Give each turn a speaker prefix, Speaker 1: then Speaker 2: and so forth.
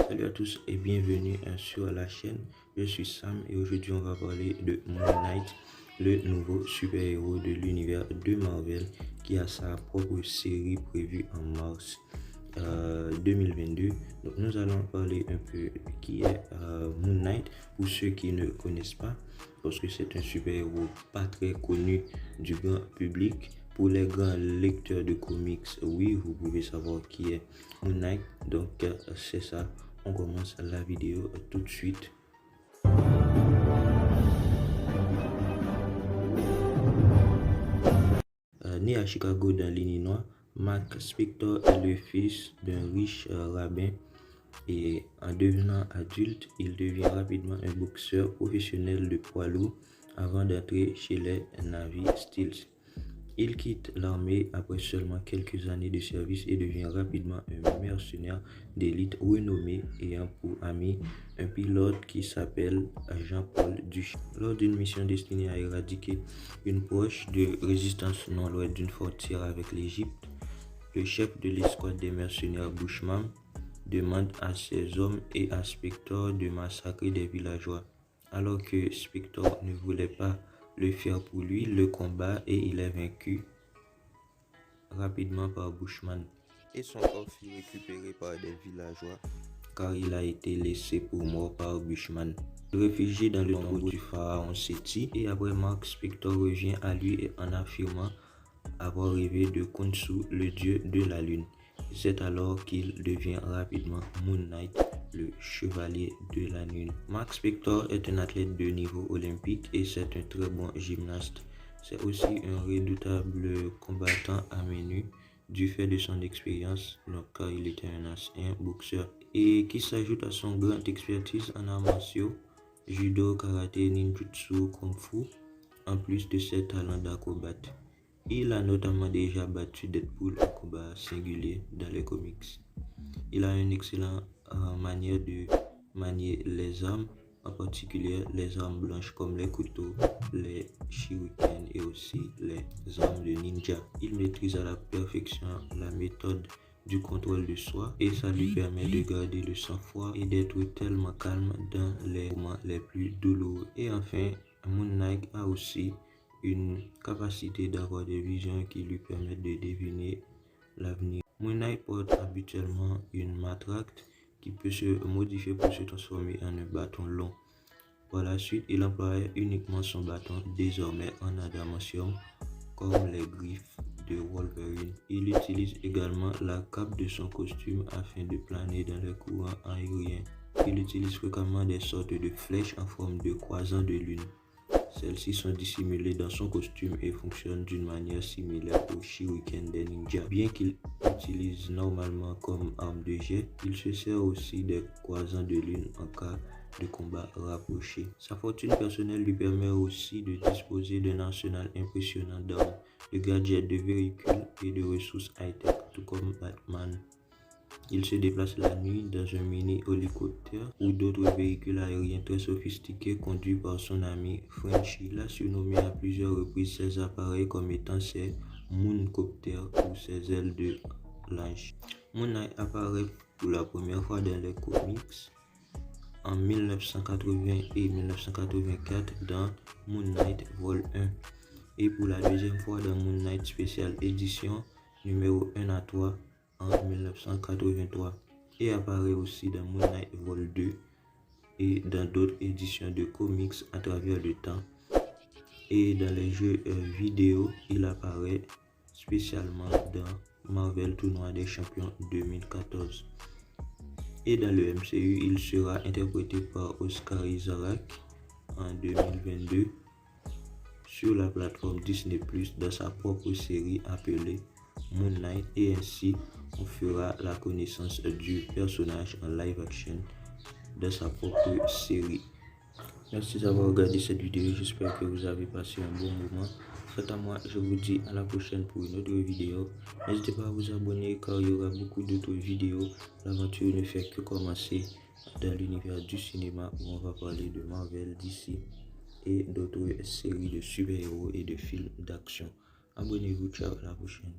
Speaker 1: Salut à tous et bienvenue sur la chaîne. Je suis Sam et aujourd'hui on va parler de Moon Knight, le nouveau super-héros de l'univers de Marvel qui a sa propre série prévue en mars 2022. Donc nous allons parler un peu de qui est Moon Knight pour ceux qui ne connaissent pas, parce que c'est un super-héros pas très connu du grand public. Pour les grands lecteurs de comics, oui, vous pouvez savoir qui est Moon Knight. Donc c'est ça, on commence la vidéo tout de suite. Né à Chicago dans l'Illinois, Mark Spector est le fils d'un riche rabbin et en devenant adulte, il devient rapidement un boxeur professionnel de poids lourd avant d'entrer chez les Navy Seals. Il quitte l'armée après seulement quelques années de service et devient rapidement un mercenaire d'élite renommé, ayant pour ami un pilote qui s'appelle Jean-Paul Duchy. Lors d'une mission destinée à éradiquer une poche de résistance non loin d'une frontière avec l'Égypte, le chef de l'escouade des mercenaires Bushman demande à ses hommes et à Spector de massacrer des villageois. Alors que Spector ne voulait pas le faire pour lui, le combat et il est vaincu rapidement par Bushman et son corps fut récupéré par des villageois car il a été laissé pour mort par Bushman. Réfugié dans le tombeau du pharaon Séti, et après Mark Spector revient à lui en affirmant avoir rêvé de Khonsu, le dieu de la lune. C'est alors qu'il devient rapidement Moon Knight, le chevalier de la lune. Mark Spector est un athlète de niveau olympique et c'est un très bon gymnaste. C'est aussi un redoutable combattant à main nue du fait de son expérience, car il était un ancien boxeur, et qui s'ajoute à son grande expertise en arts martiaux, judo, karaté, ninjutsu, kung fu, en plus de ses talents d'acrobate. Il a notamment déjà battu Deadpool en combat singulier dans les comics. Il a une excellente manière de manier les armes, en particulier les armes blanches comme les couteaux, les shurikens et aussi les armes de ninja. Il maîtrise à la perfection la méthode du contrôle de soi et ça lui permet de garder le sang-froid et d'être tellement calme dans les moments les plus douloureux. Et enfin, Moon Knight a aussi une capacité d'avoir des visions qui lui permettent de deviner l'avenir. Moon Knight porte habituellement une matraque qui peut se modifier pour se transformer en un bâton long. Par la suite, il emploie uniquement son bâton, désormais en adamantium, comme les griffes de Wolverine. Il utilise également la cape de son costume afin de planer dans les courants aériens. Il utilise fréquemment des sortes de flèches en forme de croissant de lune. Celles-ci sont dissimulées dans son costume et fonctionnent d'une manière similaire au shuriken des ninjas. Bien qu'il utilise normalement comme arme de jet, il se sert aussi des croissants de lune en cas de combat rapproché. Sa fortune personnelle lui permet aussi de disposer d'un arsenal impressionnant d'armes, de gadgets, de véhicules et de ressources high-tech, tout comme Batman. Il se déplace la nuit dans un mini-hélicoptère ou d'autres véhicules aériens très sophistiqués conduits par son ami Frenchie. Il a surnommé à plusieurs reprises ses appareils comme étant ses Mooncopters ou ses ailes de l'ange. Moon Knight apparaît pour la première fois dans les comics en 1980 et 1984 dans Moon Knight Vol 1 et pour la deuxième fois dans Moon Knight Special Edition numéro 1 à 3 en 1983 et apparaît aussi dans Moon Knight Vol 2 et dans d'autres éditions de comics à travers le temps. Et dans les jeux vidéo, il apparaît spécialement dans Marvel Tournoi des Champions 2014. Et dans le MCU, il sera interprété par Oscar Isaac en 2022 sur la plateforme Disney+ dans sa propre série appelée Moon Knight, et ainsi on fera la connaissance du personnage en live action dans sa propre série. Merci d'avoir regardé cette vidéo, j'espère que vous avez passé un bon moment. Quant à moi, je vous dis à la prochaine pour une autre vidéo. N'hésitez pas à vous abonner car il y aura beaucoup d'autres vidéos. L'aventure ne fait que commencer dans l'univers du cinéma où on va parler de Marvel, DC et d'autres séries de super-héros et de films d'action. Abonnez-vous, ciao, à la prochaine.